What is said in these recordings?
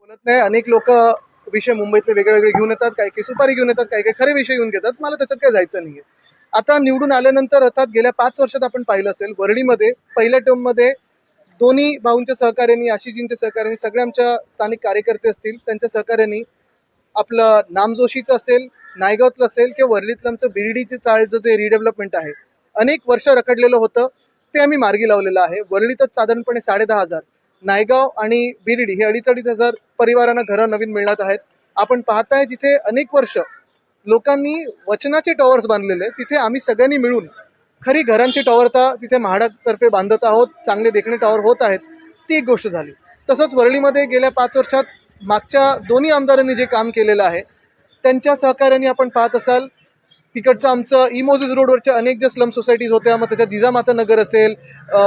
म्हणत नाही. अनेक लोक विषय मुंबईतले वेगळे वेगळे घेऊन येतात, काही काही सुपारी घेऊन येतात, काही काही खरे विषय घेऊन घेतात. मला त्याच्यात काय जायचं नाहीये. आता निवडून आल्यानंतर अर्थात गेल्या 5 वर्षात आपण पाहिलं असेल, वरळीमध्ये पहिल्या टर्ममध्ये दोन्ही भाऊंच्या सहकार्याने, आशिषजींच्या सहकार्याने, सगळे आमच्या स्थानिक कार्यकर्ते असतील त्यांच्या सहकार्याने आपलं नामजोशीचं असेल, नायगावातलं असेल किंवा वरळीतलं आमचं बिर्डीचे चाळचं जे रिडेव्हलपमेंट आहे, अनेक वर्ष रखडलेलं होतं, ते आम्ही मार्गी लावलेलं आहे. वरळीतच साधारणपणे 10,500, नायगाव आणि बिर्डी हे 2,500 परिवारांना घरं नवीन मिळणार आहेत. आपण पाहताय जिथे अनेक वर्ष लोकांनी वचनाचे टॉवर्स बांधलेले, तिथे आम्ही सगळ्यांनी मिळून खरी घरांची टॉवर तर तिथे म्हाडातर्फे बांधत आहोत. चांगले देखणे टॉवर होत आहेत, ती एक गोष्ट झाली. तसंच वरळीमध्ये गेल्या 5 वर्षात मागच्या दोन्ही आमदारांनी जे काम केलेलं आहे त्यांच्या सहकार्याने आपण पाहत असाल, तिकडचं आमचं इमोजिस रोडवरच्या अनेक ज्या स्लम सोसायटीज होत्या, मग त्याच्यात जिजामाता नगर असेल,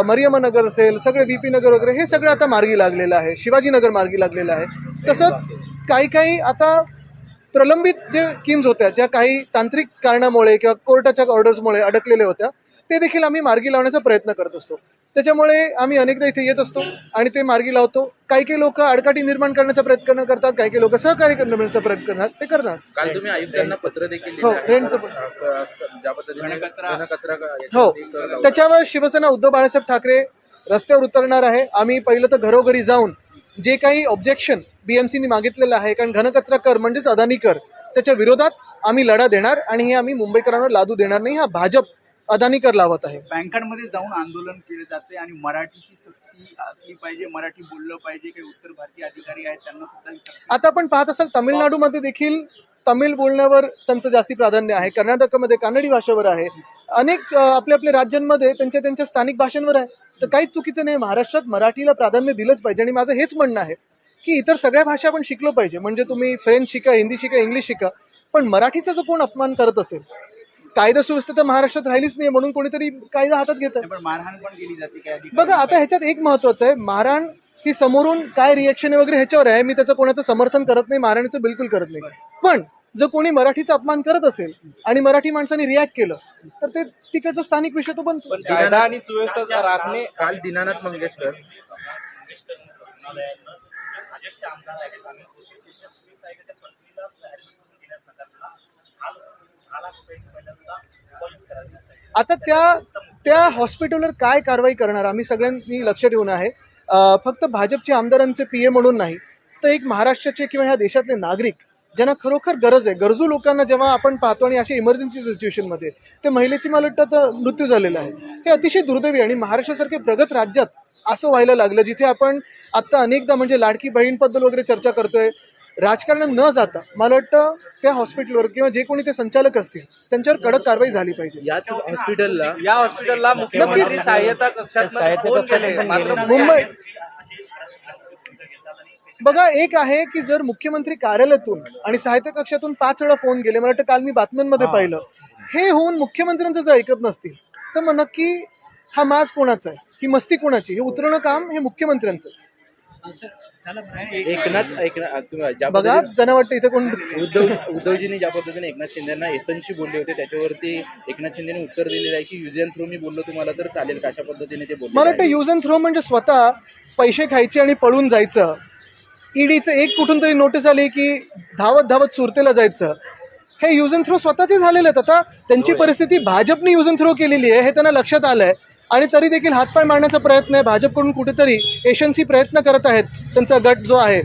मरियम्मा नगर असेल, सगळे VP नगर वगैरे हे सगळं आता मार्गी लागलेलं आहे. शिवाजीनगर मार्गी लागलेलं आहे. तसंच काही आता प्रलंबित जे स्कीम्स होत्या, ज्या काही तांत्रिक कारणामुळे किंवा कोर्टाच्या ऑर्डर्समुळे अडकलेल्या होत्या, ते देखील आम्ही मार्गी लावण्याचा प्रयत्न करत असतो. त्याच्यामुळे आम्ही अनेकदा इथे येत असतो आणि ते मार्गी लावतो. काही लोक अडकाटी निर्माण करण्याचा प्रयत्न करतात, काही लोक सहकार्य करण्याचा प्रयत्न करणार, ते करणार. काल तुम्ही आयुक्तांना पत्र देखील हो, हो, त्याच्यावर शिवसेना उद्धव बाळासाहेब ठाकरे रस्त्यावर उतरणार आहे. आम्ही पहिलं तर घरोघरी जाऊन जे काही ऑब्जेक्शन BMCने मागितलेलं आहे, कारण घनकचरा कर म्हणजेच अदानी कर, त्याच्या विरोधात आम्ही लढा देणार आणि हे आम्ही मुंबईकरांवर लादू देणार नाही. हा भाजप अदानी कर लावत आहे. बँकांमध्ये जाऊन आंदोलन केले जाते आणि मराठीची सक्ती असली पाहिजे, मराठी बोललं पाहिजे. काही उत्तर भारतीय अधिकारी आहेत त्यांना सुद्धा आता आपण पाहत असाल तामिळनाडूमध्ये देखील तमिळ बोलण्यावर त्यांचं जास्ती प्राधान्य आहे. कर्नाटकमध्ये कानडी भाषेवर आहे. अनेक आपल्या राज्यांमध्ये त्यांच्या स्थानिक भाषांवर आहे. तर काहीच चुकीचं नाही. महाराष्ट्रात मराठीला प्राधान्य दिलंच पाहिजे आणि माझं हेच म्हणणं आहे की इतर सगळ्या भाषा आपण शिकलो पाहिजे. म्हणजे तुम्ही फ्रेंच शिका, हिंदी शिका, इंग्लिश शिका, पण मराठीचा जो कोण अपमान करत असेल, कायदा सुव्यवस्था तर महाराष्ट्रात राहिलीच नाही म्हणून कोणीतरी कायदा हातात घेतात. पण मारहाण पण केली जाते काय? बघा, आता ह्याच्यात एक महत्वाचं आहे, मारहाण ही समोरून काय रिएक्शन आहे वगैरे ह्याच्यावर आहे. मी त्याचं कोणाचं समर्थन करत नाही, मारहाणीचं बिलकुल करत नाही. पण जर कोणी मराठीचा अपमान करत असेल आणि मराठी माणसांनी रिॲक्ट केलं तर ते तिकडचा स्थानिक विषय तो बनतो. कायदा आणि सुव्यवस्था राखणे. काल दीनानाथ मंगेशकर आता त्या हॉस्पिटलवर काय कारवाई करणार आम्ही सगळ्यांनी लक्ष ठेवून आहे. फक्त भाजपचे आमदारांचे PA म्हणून नाही, तर एक महाराष्ट्राचे किंवा ह्या देशातले नागरिक ज्यांना खरोखर गरज आहे, गरजू लोकांना जेव्हा आपण पाहतो आणि अशा इमर्जन्सी सिच्युएशनमध्ये ते महिलेची मला वाटतं तर मृत्यू झालेला आहे, हे अतिशय दुर्दैवी. आणि महाराष्ट्रासारखे प्रगत राज्यात असं व्हायला लागलं, जिथे आपण आत्ता अनेकदा म्हणजे लाडकी बहीणबद्दल वगैरे चर्चा करतोय, राजकारणात न जाता मला वाटतं त्या हॉस्पिटलवर किंवा जे कोणी ते संचालक असतील त्यांच्यावर कडक कारवाई झाली पाहिजे. या हॉस्पिटलला मुख्यमंत्री सहायता कक्षात मुंबई बघा, एक आहे की जर मुख्यमंत्री कार्यालयातून आणि सहायता कक्षातून 5 वेळा फोन गेले, मला वाटतं काल मी बातम्यांमध्ये पाहिलं, हे होऊन मुख्यमंत्र्यांचं जर ऐकत नसतील तर मग नक्की हा माज कोणाचा आहे, ही मस्ती कोणाची, हे उतरवणं काम हे मुख्यमंत्र्यांचं. बघा, त्यांना वाटतं इथे कोण उद्धवजींनी ज्या पद्धतीने एकनाथ शिंदेना एसनशी बोलले होते, त्याच्यावरती एकनाथ शिंदेने उत्तर दिलेलं आहे की यूज अँड थ्रो मी बोललो तुम्हाला तर चालेल, कशा पद्धतीने ते बोलले. मला वाटतं यूज अँड थ्रो म्हणजे स्वतः पैसे खायचे आणि पळून जायचं. ईडीचं एक कुठून तरी नोटीस आली की धावत सुरतेला जायचं. हे यूज अँड थ्रो स्वतःचे झालेले आहेत. आता त्यांची परिस्थिती भाजपने यूज अँड थ्रो केलेली आहे हे त्यांना लक्षात आलंय आणि तरी देखील हातपाय मारण्याचा प्रयत्न आहे. भाजपकडून कुठेतरी एशन्सी प्रयत्न करत आहेत, त्यांचा गट जो आहे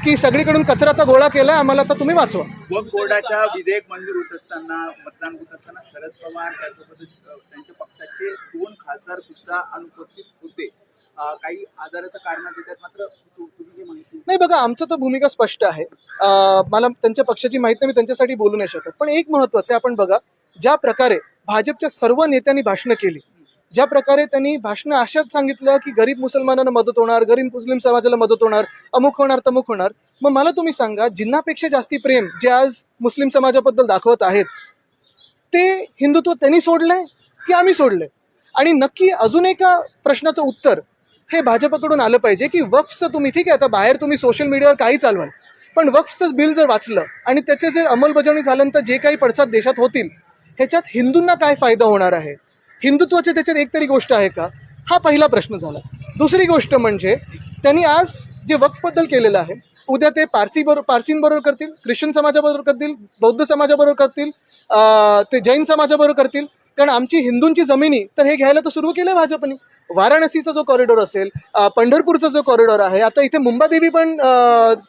की सगळीकडून कचरा आता गोळा केलाय, आम्हाला आता तुम्ही वाचवा. वक्फ बोर्डाच्या विधेयक मंजूर होत असताना, मतदान होत असताना शरद पवार त्यासोबतच त्यांच्या पक्षाचे 2 खासदार सुद्धा अनुपस्थित होते. काही आजाराचं कारण देतात, मात्र तुम्ही जी माहिती नाही. बघा, आमचं तर भूमिका स्पष्ट आहे. मला त्यांच्या पक्षाची माहिती नाही, मी त्यांच्यासाठी बोलू नाही शकत. पण एक महत्वाचं आहे, आपण बघा ज्या प्रकारे भाजपच्या सर्व नेत्यांनी भाषणं केली, ज्या प्रकारे त्यांनी भाषणं अशाच सांगितलं की गरीब मुसलमानांना मदत होणार, गरीब मुस्लिम समाजाला मदत होणार, अमुक होणार तमुक होणार. मग मला तुम्ही सांगा, जिन्हापेक्षा जास्ती प्रेम जे आज मुस्लिम समाजाबद्दल दाखवत आहेत ते हिंदुत्व त्यांनी सोडलंय की आम्ही सोडलंय? आणि नक्की अजून एका प्रश्नाचं उत्तर हे भाजपकडून आलं पाहिजे की वक्फचं तुम्ही, ठीक आहे आता बाहेर तुम्ही सोशल मीडियावर काही चालवाल, पण वक्फचं बिल जर वाचलं आणि त्याचे जर अंमलबजावणी झाल्यानंतर जे काही पडसाद देशात होतील, ह्याच्यात हिंदूंना काय फायदा होणार आहे, हिंदुत्वाची त्याच्यात एक तरी गोष्ट आहे का, हा पहिला प्रश्न झाला. दुसरी गोष्ट म्हणजे त्यांनी आज जे वक्फबद्दल केलेलं आहे उद्या ते पारसींबरोबर करतील, ख्रिश्चन समाजाबरोबर करतील, बौद्ध समाजाबरोबर करतील, ते जैन समाजाबरोबर करतील. कारण आमची हिंदूंची जमिनी तर हे घ्यायला तर सुरू केलं भाजपने. वाराणसीचा जो कॉरिडॉर असेल, पंढरपूरचा जो कॉरिडॉर आहे, आता इथे मुंबादेवी पण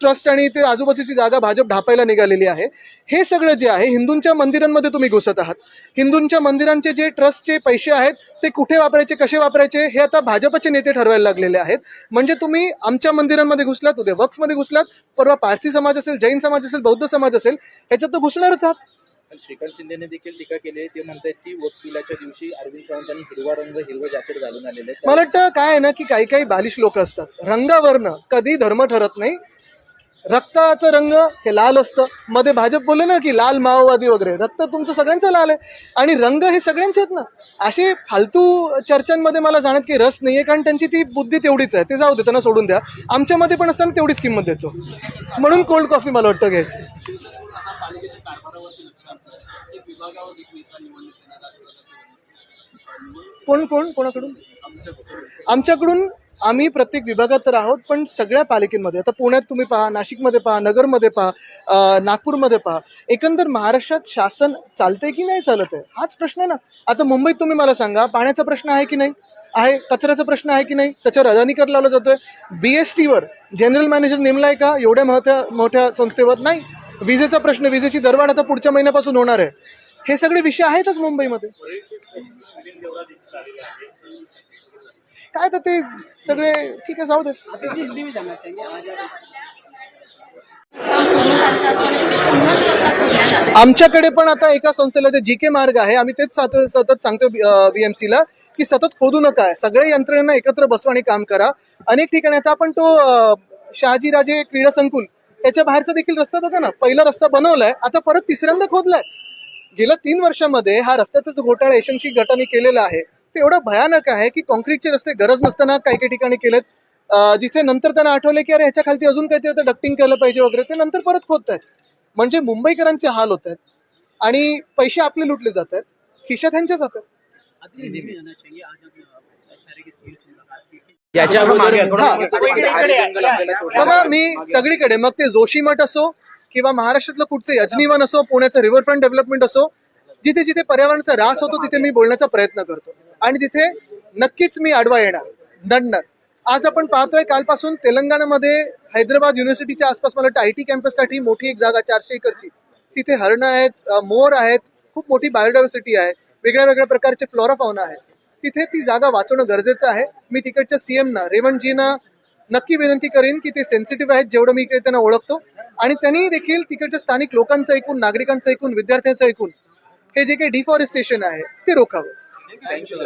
ट्रस्ट आणि ते आजूबाजूची जागा भाजप ढापायला निघालेली आहे. हे सगळं जे आहे हिंदूंच्या मंदिरांमध्ये तुम्ही घुसत आहात. हिंदूंच्या मंदिरांचे जे ट्रस्टचे पैसे आहेत ते कुठे वापरायचे, कसे वापरायचे हे आता भाजपचे नेते ठरवायला लागलेले आहेत. म्हणजे तुम्ही आमच्या मंदिरांमध्ये घुसलात, उद्या वक्फमध्ये घुसलात, परवा पारसी समाज असेल, जैन समाज असेल, बौद्ध समाज असेल, ह्याच्यात तर घुसणारच आहात. श्रीकांत शिंदेने देखील टीका केली आहे. ते म्हणतात की वक्फिलाच्या दिवशी अरविंद सावंतांनी हिरवं जॅकेट घालून आलेले मला वाटतं काय आहे ना की काही काही बालिश लोक असतात, रंगावरनं कधी धर्म ठरत नाही. रक्ताचं रंग हे लाल असतं. मध्ये भाजप बोलले ना की लाल माओवादी वगैरे, रक्त तुमचं सगळ्यांचं लाल आहे आणि रंग हे सगळ्यांचे आहेत ना. असे फालतू चर्चांमध्ये मला जाणत की रस नाहीये, कारण त्यांची ती बुद्धी तेवढीच आहे. ते जाऊ दे, त्यांना सोडून द्या. आमच्यामध्ये पण असताना तेवढीच किंमत द्यायचो, म्हणून कोल्ड कॉफी मला वाटतं घ्यायची. कोणाकडून? आमच्याकडून आम्ही प्रत्येक विभागात तर आहोत, पण सगळ्या पालिकेमध्ये. आता पुण्यात तुम्ही पहा, नाशिकमध्ये पहा, नगरमध्ये पहा, नागपूरमध्ये पहा. एकंदर महाराष्ट्रात शासन चालतंय की नाही चालत आहे हाच प्रश्न आहे ना. आता मुंबईत तुम्ही मला सांगा, पाण्याचा प्रश्न आहे की नाही आहे, कचऱ्याचा प्रश्न आहे की नाही, त्याच्यावर अदानी कर लावला जातोय. BSTवर जनरल मॅनेजर नेमलाय का एवढ्या मोठ्या संस्थेवर? नाही. विजेचा प्रश्न, विजेची दरवाढ आता पुढच्या महिन्यापासून होणार आहे. हे सगळे विषय आहेतच मुंबईमध्ये. काय तर ते सगळे ठीक आहे, जाऊ दे. आमच्याकडे पण आता एका संस्थेला ते GK मार्ग आहे, आम्ही तेच सतत सांगतो BMCला की सतत खोदू नका, सगळे यंत्रणा एकत्र बसवा आणि काम करा. अनेक ठिकाणी आता आपण तो शहाजीराजे क्रीडा संकुल त्याच्या बाहेरचा देखील रस्ता बघा ना, पहिला रस्ता बनवलाय, आता परत तिसऱ्यांदा खोदलाय. गेल्या 3 वर्षामध्ये हा रस्त्याचा जो घोटाळा एशनशी गटाने केलेला आहे ते एवढा भयानक आहे की कॉन्क्रीटचे रस्ते गरज नसताना काही ठिकाणी केलेत. जिथे नंतर त्यांना आठवले की अरे ह्याच्या खालती अजून काहीतरी डक्टिंग केलं पाहिजे वगैरे, ते नंतर परत खोदतायत. म्हणजे मुंबईकरांचे हाल होत आहेत आणि पैसे आपले लुटले जात आहेत, खिशात ह्यांच्या जातात. याच्या बघा, मी सगळीकडे, मग ते जोशीमठ असो किंवा महाराष्ट्रातलं कुठचं अजनीवन असो, पुण्याचं रिव्हरफ्रंट डेव्हलपमेंट असो, जिथे जिथे पर्यावरणाचा ऱ्हास होतो तिथे मी बोलण्याचा प्रयत्न करतो आणि तिथे नक्कीच मी आडवा येणार, दंडणार. आज आपण पाहतोय कालपासून तेलंगणामध्ये हैदराबाद युनिव्हर्सिटीच्या आसपास मला वाटतं IT कॅम्पससाठी मोठी एक जागा 400 एकरची, तिथे हरणं आहेत, मोर आहेत, खूप मोठी बायोडायव्हर्सिटी आहे, वेगळ्या वेगळ्या प्रकारचे फ्लोरा फाउना आहे. तिथे ती जागा वाचवणं गरजेचं आहे. मी तिकडच्या CMना, रेवणजींना नक्की विनंती करीन की ते सेन्सिटिव्ह आहेत, जेवढं मी त्यांना ओळखतो, आणि त्यांनी देखील तिकडच्या स्थानिक लोकांचं ऐकून, नागरिकांचं ऐकून, विद्यार्थ्यांचं ऐकून हे जे काही डिफॉरेस्टेशन आहे ते रोखावं. थँक्यू.